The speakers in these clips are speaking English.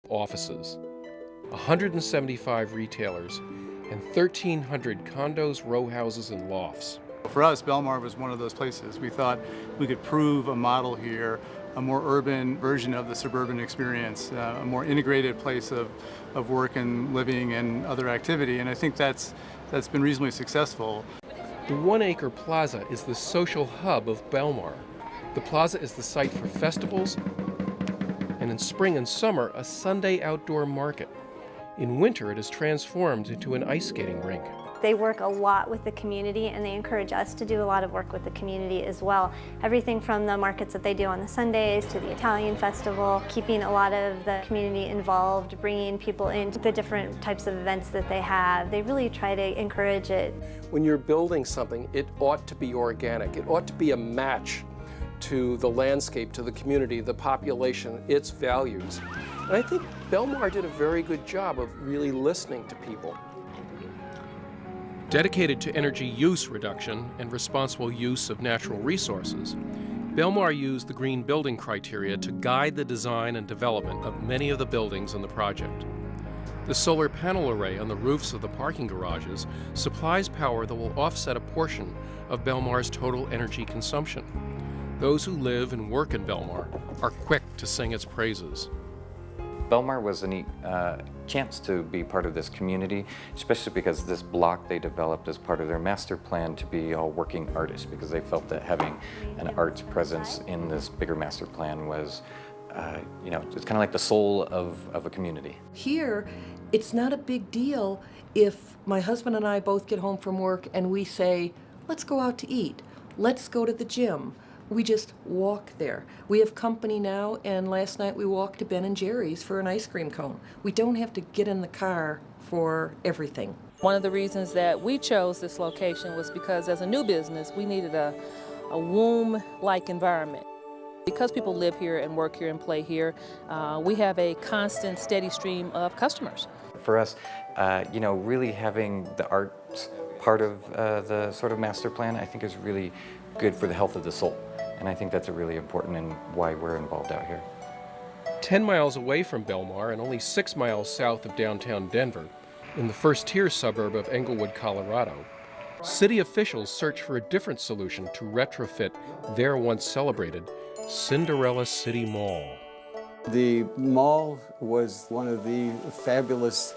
offices, 175 retailers, and 1,300 condos, row houses, and lofts. For us, Belmar was one of those places. We thought we could prove a model here, a more urban version of the suburban experience, a more integrated place of work and living and other activity, and I think that's been reasonably successful. The 1 Acre Plaza is the social hub of Belmar. The plaza is the site for festivals, and in spring and summer, a Sunday outdoor market. In winter, it is transformed into an ice skating rink. They work a lot with the community, and they encourage us to do a lot of work with the community as well. Everything from the markets that they do on the Sundays to the Italian festival, keeping a lot of the community involved, bringing people into the different types of events that they have. They really try to encourage it. When you're building something, it ought to be organic. It ought to be a match to the landscape, to the community, the population, its values. And I think Belmar did a very good job of really listening to people. Dedicated to energy use reduction and responsible use of natural resources, Belmar used the green building criteria to guide the design and development of many of the buildings in the project. The solar panel array on the roofs of the parking garages supplies power that will offset a portion of Belmar's total energy consumption. Those who live and work in Belmar are quick to sing its praises. Belmar was a neat chance to be part of this community, especially because this block they developed as part of their master plan to be all working artists, because they felt that having an arts presence in this bigger master plan was, it's kind of like the soul of a community. Here, it's not a big deal if my husband and I both get home from work and we say, let's go out to eat, let's go to the gym. We just walk there. We have company now, and last night we walked to Ben & Jerry's for an ice cream cone. We don't have to get in the car for everything. One of the reasons that we chose this location was because as a new business, we needed a womb-like environment. Because people live here and work here and play here, we have a constant, steady stream of customers. For us, really having the arts part of the sort of master plan, I think is really good for the health of the soul. And I think that's really important and why we're involved out here. 10 miles away from Belmar and only 6 miles south of downtown Denver, in the first-tier suburb of Englewood, Colorado, city officials search for a different solution to retrofit their once celebrated Cinderella City Mall. The mall was one of the fabulous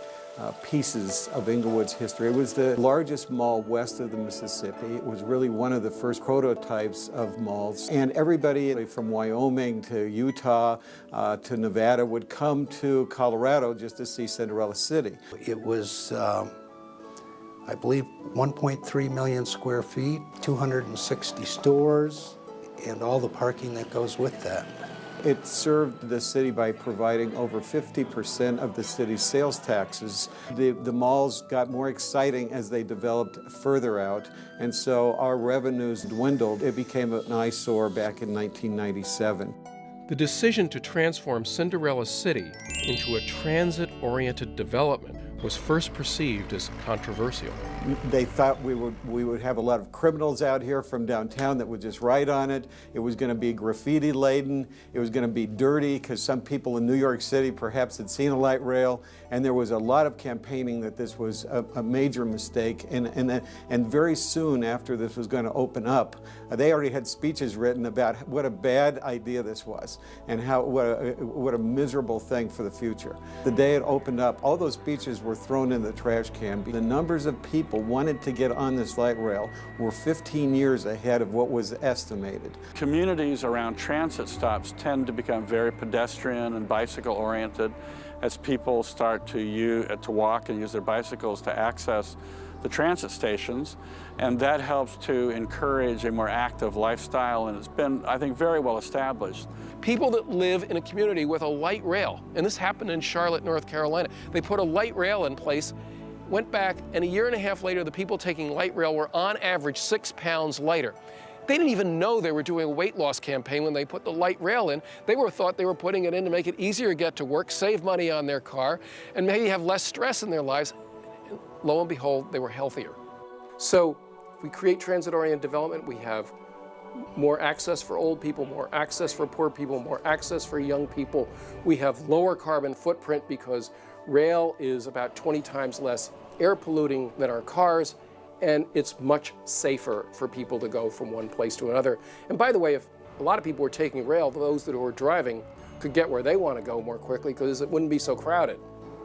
pieces of Englewood's history. It was the largest mall west of the Mississippi. It was really one of the first prototypes of malls. And everybody from Wyoming to Utah to Nevada would come to Colorado just to see Cinderella City. It was, I believe, 1.3 million square feet, 260 stores, and all the parking that goes with that. It served the city by providing over 50% of the city's sales taxes. The malls got more exciting as they developed further out, and so our revenues dwindled. It became an eyesore back in 1997. The decision to transform Cinderella City into a transit-oriented development was first perceived as controversial. They thought we would have a lot of criminals out here from downtown that would just write on it. It was going to be graffiti laden. It was going to be dirty because some people in New York City perhaps had seen a light rail, and there was a lot of campaigning that this was a major mistake. And very soon after this was going to open up, they already had speeches written about what a bad idea this was and what a miserable thing for the future. The day it opened up, all those speeches were thrown in the trash can. The numbers of people wanted to get on this light rail were 15 years ahead of what was estimated. Communities around transit stops tend to become very pedestrian and bicycle oriented as people start to walk and use their bicycles to access the transit stations, and that helps to encourage a more active lifestyle, and it's been, I think, very well established. People that live in a community with a light rail, and this happened in Charlotte, North Carolina, they put a light rail in place, went back, and a year and a half later, the people taking light rail were on average 6 pounds lighter. They didn't even know they were doing a weight loss campaign when they put the light rail in. They thought they were putting it in to make it easier to get to work, save money on their car, and maybe have less stress in their lives. Lo and behold, they were healthier. So if we create transit-oriented development, we have more access for old people, more access for poor people, more access for young people. We have lower carbon footprint because rail is about 20 times less air polluting than our cars, and it's much safer for people to go from one place to another. And by the way, if a lot of people were taking rail, those that were driving could get where they want to go more quickly because it wouldn't be so crowded.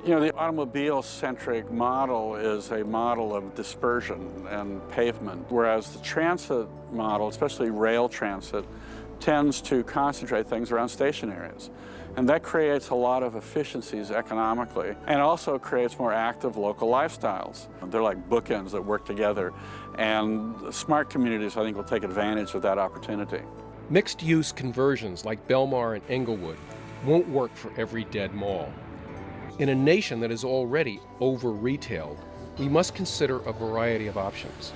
You know, the automobile-centric model is a model of dispersion and pavement, whereas the transit model, especially rail transit, tends to concentrate things around station areas. And that creates a lot of efficiencies economically, and also creates more active local lifestyles. They're like bookends that work together, and smart communities, I think, will take advantage of that opportunity. Mixed-use conversions like Belmar and Englewood won't work for every dead mall. In a nation that is already over-retailed, we must consider a variety of options.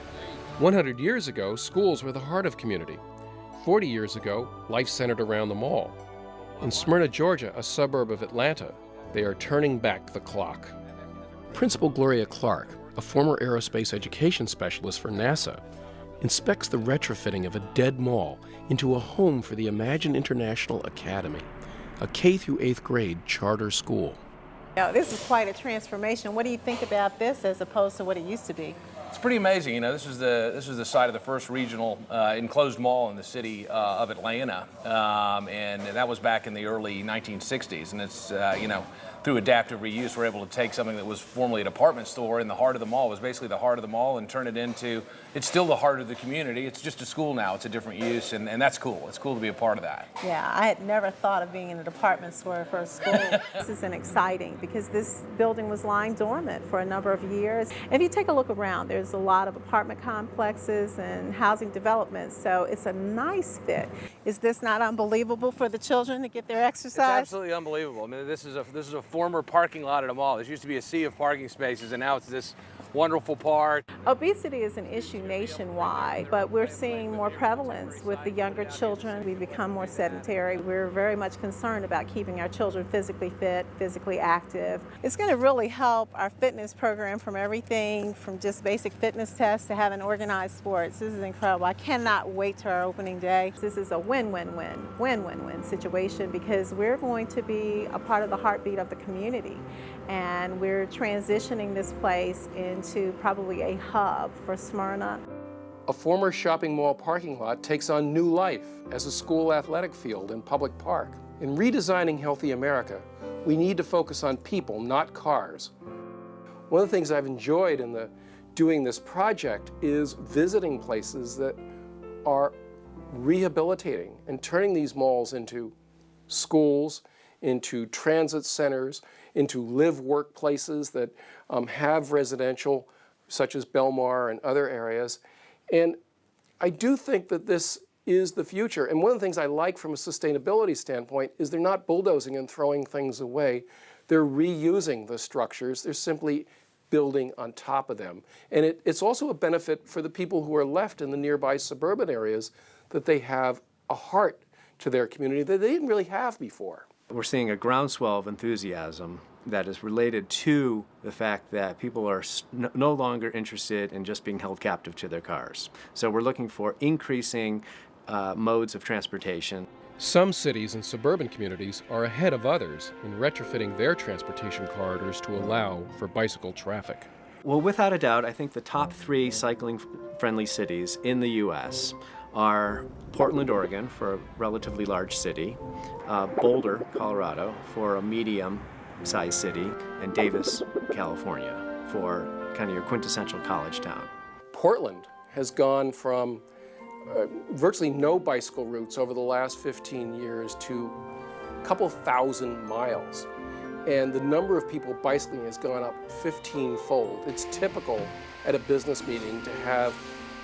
100 years ago, schools were the heart of community. 40 years ago, life centered around the mall. In Smyrna, Georgia, a suburb of Atlanta, they are turning back the clock. Principal Gloria Clark, a former aerospace education specialist for NASA, inspects the retrofitting of a dead mall into a home for the Imagine International Academy, a K through 8th grade charter school. Now, this is quite a transformation. What do you think about this as opposed to what it used to be? It's pretty amazing. You know, this was the site of the first regional enclosed mall in the city of Atlanta, and that was back in the early 1960s. And it's you know, through adaptive reuse, we're able to take something that was formerly a department store in the heart of the mall, was basically the heart of the mall, and turn it into, it's still the heart of the community. It's just a school now. It's a different use, and that's cool. It's cool to be a part of that. Yeah, I had never thought of being in a department store for a school. This is exciting because this building was lying dormant for a number of years. If you take a look around, there's a lot of apartment complexes and housing developments, so it's a nice fit. Is this not unbelievable for the children to get their exercise? It's absolutely unbelievable. I mean, this is a former parking lot at a mall. There used to be a sea of parking spaces, and now it's this wonderful park. Obesity is an issue nationwide, but we're seeing more prevalence with the younger children. We become more sedentary. We're very much concerned about keeping our children physically fit, physically active. It's going to really help our fitness program, from everything from just basic fitness tests to having organized sports. This is incredible. I cannot wait to our opening day. This is a win-win-win situation because we're going to be a part of the heartbeat of the community, and we're transitioning this place into probably a hub for Smyrna. A former shopping mall parking lot takes on new life as a school athletic field and public park. In redesigning Healthy America, we need to focus on people, not cars. One of the things I've enjoyed in doing this project is visiting places that are rehabilitating and turning these malls into schools, into transit centers, into live-work places that have residential, such as Belmar and other areas. And I do think that this is the future. And one of the things I like from a sustainability standpoint is they're not bulldozing and throwing things away. They're reusing the structures. They're simply building on top of them. And it's also a benefit for the people who are left in the nearby suburban areas that they have a heart to their community that they didn't really have before. We're seeing a groundswell of enthusiasm that is related to the fact that people are no longer interested in just being held captive to their cars. So we're looking for increasing modes of transportation. Some cities and suburban communities are ahead of others in retrofitting their transportation corridors to allow for bicycle traffic. Well, without a doubt, I think the top 3 cycling-friendly cities in the U.S. are Portland, Oregon, for a relatively large city, Boulder, Colorado, for a medium-sized city, and Davis, California, for kind of your quintessential college town. Portland has gone from virtually no bicycle routes over the last 15 years to a couple thousand miles. And the number of people bicycling has gone up 15-fold. It's typical at a business meeting to have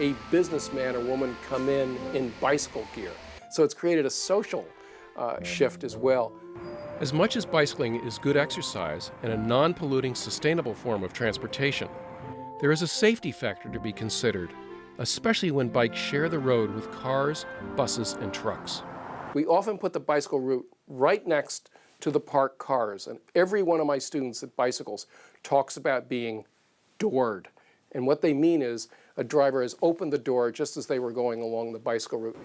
a businessman or woman come in bicycle gear. So it's created a social shift as well. As much as bicycling is good exercise and a non-polluting, sustainable form of transportation, there is a safety factor to be considered, especially when bikes share the road with cars, buses, and trucks. We often put the bicycle route right next to the parked cars, and every one of my students that bicycles talks about being doored And what they mean is a driver has opened the door just as they were going along the bicycle route.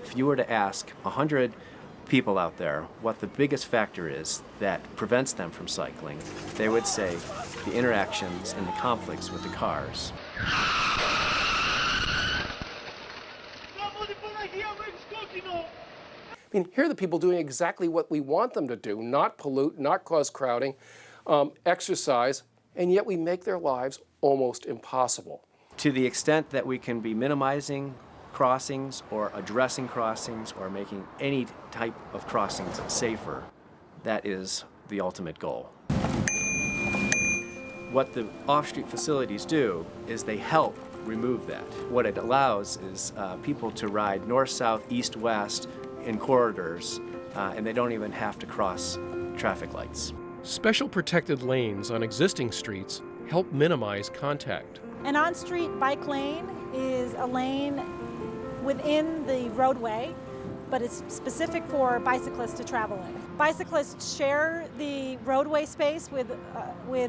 If you were to ask 100 people out there what the biggest factor is that prevents them from cycling, they would say the interactions and the conflicts with the cars. I mean, here are the people doing exactly what we want them to do, not pollute, not cause crowding, exercise, and yet we make their lives almost impossible. To the extent that we can be minimizing crossings or addressing crossings or making any type of crossings safer, that is the ultimate goal. What the off-street facilities do is they help remove that. What it allows is people to ride north, south, east, west in corridors, and they don't even have to cross traffic lights. Special protected lanes on existing streets help minimize contact. An on-street bike lane is a lane within the roadway, but it's specific for bicyclists to travel in. Bicyclists share the roadway space with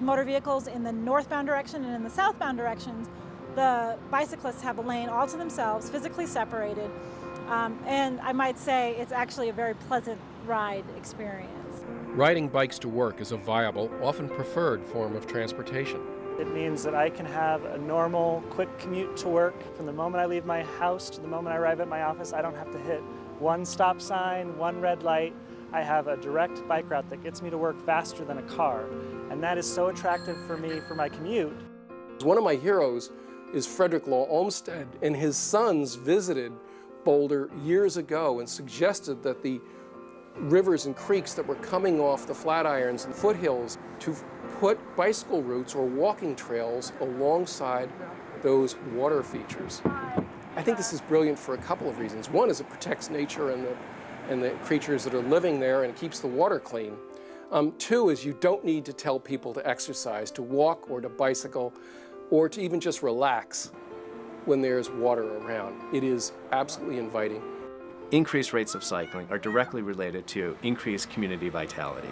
motor vehicles in the northbound direction, and in the southbound directions, the bicyclists have a lane all to themselves, physically separated, and I might say it's actually a very pleasant ride experience. Riding bikes to work is a viable, often preferred form of transportation. It means that I can have a normal, quick commute to work. From the moment I leave my house to the moment I arrive at my office, I don't have to hit one stop sign, one red light. I have a direct bike route that gets me to work faster than a car. And that is so attractive for me for my commute. One of my heroes is Frederick Law Olmsted, and his sons visited Boulder years ago and suggested that the rivers and creeks that were coming off the Flatirons and foothills to put bicycle routes or walking trails alongside those water features. I think this is brilliant for a couple of reasons. One is it protects nature and the creatures that are living there, and it keeps the water clean. Two is you don't need to tell people to exercise, to walk or to bicycle, or to even just relax when there's water around. It is absolutely inviting. Increased rates of cycling are directly related to increased community vitality,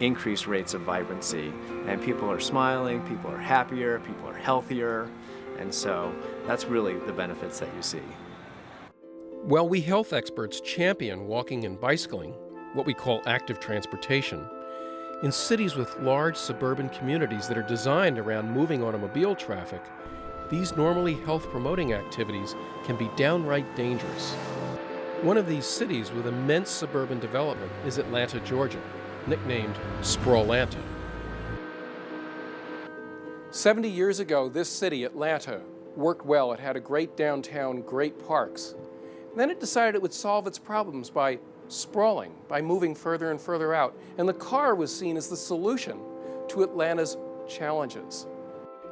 increased rates of vibrancy, and people are smiling, people are happier, people are healthier, and so that's really the benefits that you see. While we health experts champion walking and bicycling, what we call active transportation, in cities with large suburban communities that are designed around moving automobile traffic, these normally health-promoting activities can be downright dangerous. One of these cities with immense suburban development is Atlanta, Georgia, nicknamed Sprawlanta. 70 years ago, this city, Atlanta, worked well. It had a great downtown, great parks. Then it decided it would solve its problems by sprawling, by moving further and further out. And the car was seen as the solution to Atlanta's challenges.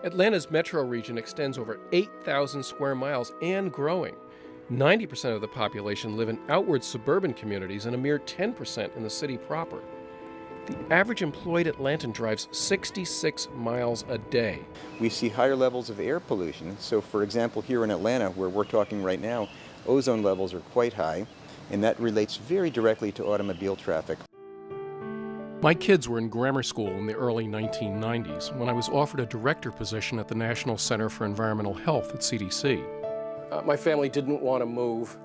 Atlanta's metro region extends over 8,000 square miles and growing. 90% of the population live in outward suburban communities and a mere 10% in the city proper. The average employed Atlantan drives 66 miles a day. We see higher levels of air pollution. So for example, here in Atlanta, where we're talking right now, ozone levels are quite high, and that relates very directly to automobile traffic. My kids were in grammar school in the early 1990s when I was offered a director position at the National Center for Environmental Health at CDC. My family didn't want to move,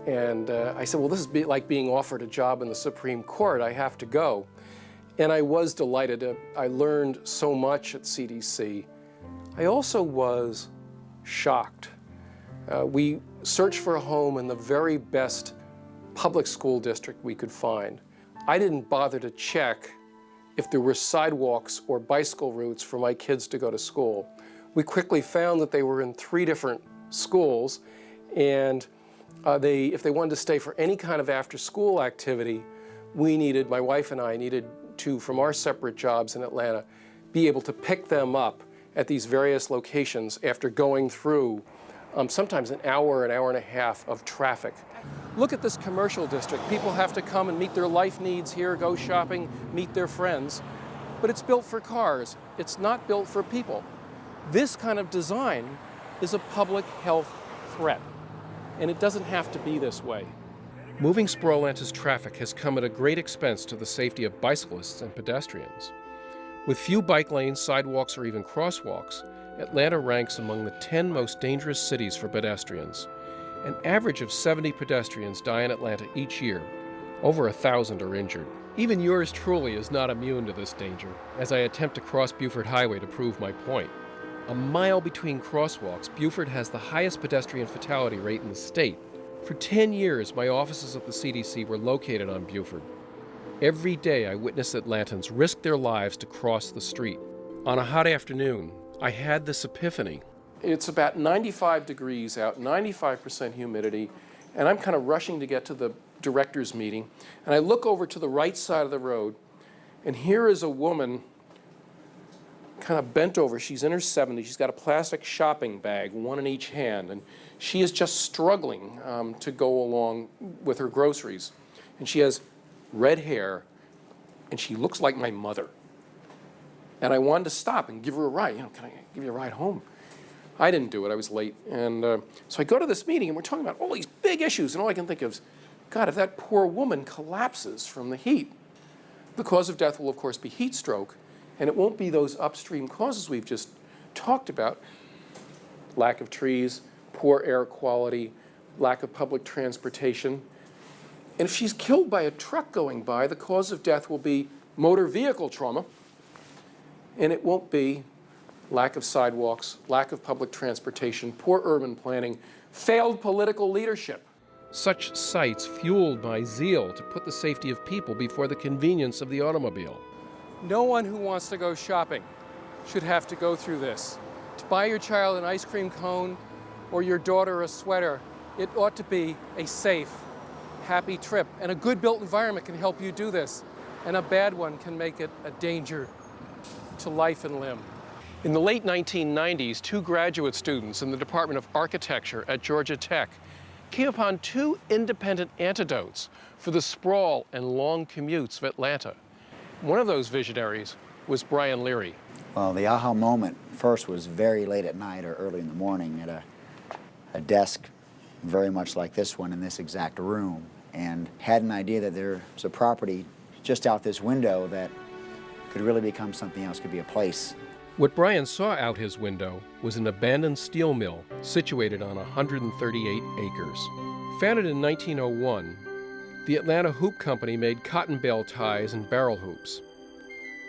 and I said, well, this is like being offered a job in the Supreme Court. I have to go. And I was delighted. I learned so much at CDC. I also was shocked. We searched for a home in the very best public school district we could find. I didn't bother to check if there were sidewalks or bicycle routes for my kids to go to school. We quickly found that they were in 3 different schools, and if they wanted to stay for any kind of after-school activity, my wife and I needed to, from our separate jobs in Atlanta, be able to pick them up at these various locations after going through sometimes an hour and a half of traffic. Look at this commercial district. People have to come and meet their life needs here, go shopping, meet their friends, but it's built for cars. It's not built for people. This kind of design is a public health threat, and it doesn't have to be this way. Moving Sprawlanta's traffic has come at a great expense to the safety of bicyclists and pedestrians. With few bike lanes, sidewalks, or even crosswalks, Atlanta ranks among the 10 most dangerous cities for pedestrians. An average of 70 pedestrians die in Atlanta each year. Over 1,000 are injured. Even yours truly is not immune to this danger, as I attempt to cross Buford Highway to prove my point. A mile between crosswalks, Buford has the highest pedestrian fatality rate in the state. For 10 years, my offices at the CDC were located on Buford. Every day, I witnessed Atlantans risk their lives to cross the street. On a hot afternoon, I had this epiphany. It's about 95 degrees out, 95% humidity, and I'm kind of rushing to get to the director's meeting. And I look over to the right side of the road, and here is a woman kind of bent over. She's in her 70s. She's got a plastic shopping bag, one in each hand, and she is just struggling to go along with her groceries. And she has red hair, and she looks like my mother. And I wanted to stop and give her a ride. Can I give you a ride home? I didn't do it. I was late. And so I go to this meeting, and we're talking about all these big issues, and all I can think of is, God, if that poor woman collapses from the heat, the cause of death will, of course, be heat stroke, and it won't be those upstream causes we've just talked about: lack of trees, poor air quality, lack of public transportation. And if she's killed by a truck going by, the cause of death will be motor vehicle trauma, and it won't be lack of sidewalks, lack of public transportation, poor urban planning, failed political leadership. Such sites fueled my zeal to put the safety of people before the convenience of the automobile. No one who wants to go shopping should have to go through this. To buy your child an ice cream cone or your daughter a sweater, it ought to be a safe, happy trip. And a good built environment can help you do this. And a bad one can make it a danger to life and limb. In the late 1990s, 2 graduate students in the Department of Architecture at Georgia Tech came upon 2 independent antidotes for the sprawl and long commutes of Atlanta. One of those visionaries was Brian Leary. Well, the aha moment first was very late at night or early in the morning at a desk very much like this one in this exact room, and had an idea that there's a property just out this window that could really become something else, could be a place. What Brian saw out his window was an abandoned steel mill situated on 138 acres. Founded in 1901, the Atlanta Hoop Company made cotton bale ties and barrel hoops.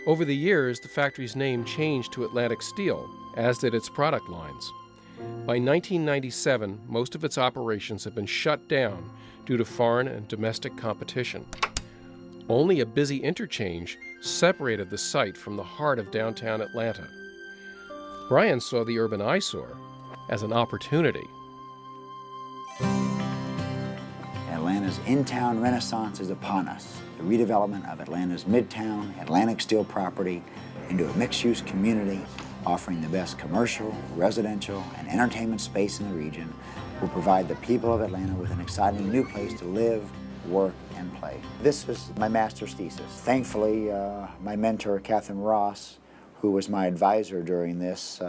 Over the years, the factory's name changed to Atlantic Steel, as did its product lines. By 1997, most of its operations had been shut down due to foreign and domestic competition. Only a busy interchange separated the site from the heart of downtown Atlanta. Brian saw the urban eyesore as an opportunity. Atlanta's in-town renaissance is upon us. The redevelopment of Atlanta's Midtown Atlantic Steel property into a mixed-use community offering the best commercial, residential, and entertainment space in the region will provide the people of Atlanta with an exciting new place to live, work, and play. This is my master's thesis. Thankfully, my mentor, Catherine Ross, who was my advisor during this,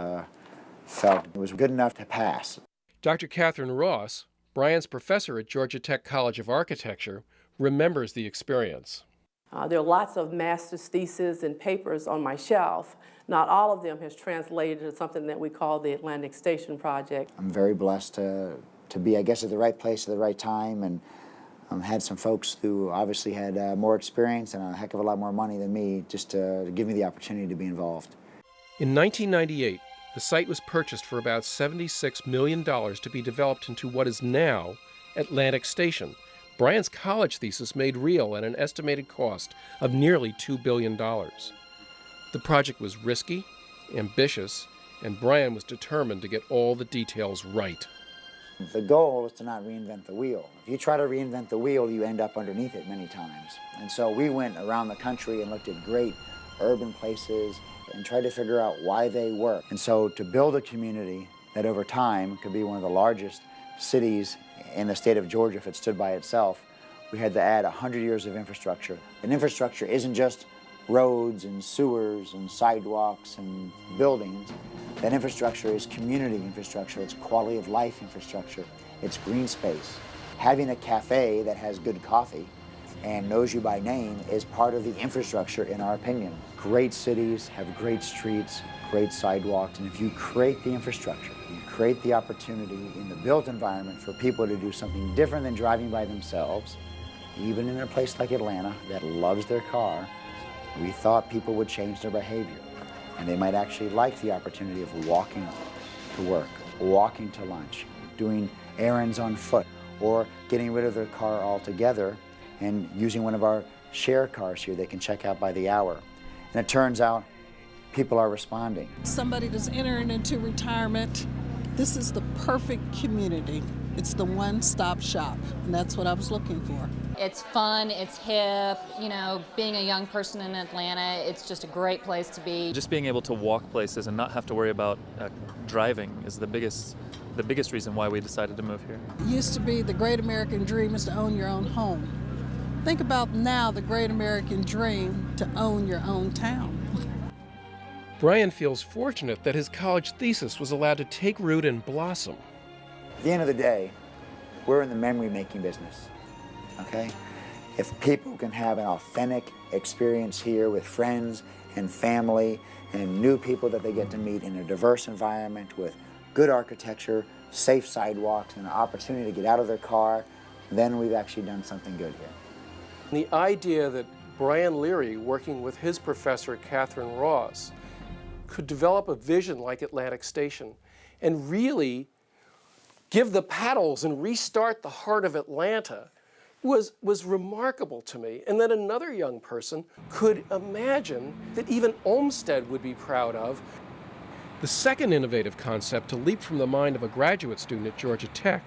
felt it was good enough to pass. Dr. Catherine Ross, Brian's professor at Georgia Tech College of Architecture, remembers the experience. There are lots of master's theses and papers on my shelf. Not all of them has translated to something that we call the Atlantic Station Project. I'm very blessed to be, I guess, at the right place at the right time, and had some folks who obviously had more experience and a heck of a lot more money than me just to give me the opportunity to be involved. In 1998, the site was purchased for about $76 million to be developed into what is now Atlantic Station. Brian's college thesis made real at an estimated cost of nearly $2 billion. The project was risky, ambitious, and Brian was determined to get all the details right. The goal is to not reinvent the wheel. If you try to reinvent the wheel, you end up underneath it many times. And so we went around the country and looked at great urban places and tried to figure out why they work. And so to build a community that over time could be one of the largest cities in the state of Georgia if it stood by itself, we had to add 100 years of infrastructure. And infrastructure isn't just roads and sewers and sidewalks and buildings. That infrastructure is community infrastructure, it's quality of life infrastructure, it's green space. Having a cafe that has good coffee and knows you by name is part of the infrastructure, in our opinion. great cities have great streets, great sidewalks, and if you create the infrastructure, you create the opportunity in the built environment for people to do something different than driving by themselves, even in a place like Atlanta that loves their car, we thought people would change their behavior. And they might actually like the opportunity of walking to work, walking to lunch, doing errands on foot, or getting rid of their car altogether and using one of our share cars here they can check out by the hour. And it turns out people are responding. Somebody that's entering into retirement, this is the perfect community. It's the one-stop shop, and that's what I was looking for. It's fun, it's hip, you know, being a young person in Atlanta, it's just a great place to be. Just being able to walk places and not have to worry about driving is the biggest reason why we decided to move here. It used to be the great American dream is to own your own home. Think about now the great American dream to own your own town. Brian feels fortunate that his college thesis was allowed to take root and blossom. At the end of the day, we're in the memory-making business, okay? If people can have an authentic experience here with friends and family and new people that they get to meet in a diverse environment with good architecture, safe sidewalks, and an opportunity to get out of their car, then we've actually done something good here. The idea that Brian Leary, working with his professor, Catherine Ross, could develop a vision like Atlantic Station and really give the paddles and restart the heart of Atlanta was remarkable to me. And that another young person could imagine that even Olmsted would be proud of. The second innovative concept to leap from the mind of a graduate student at Georgia Tech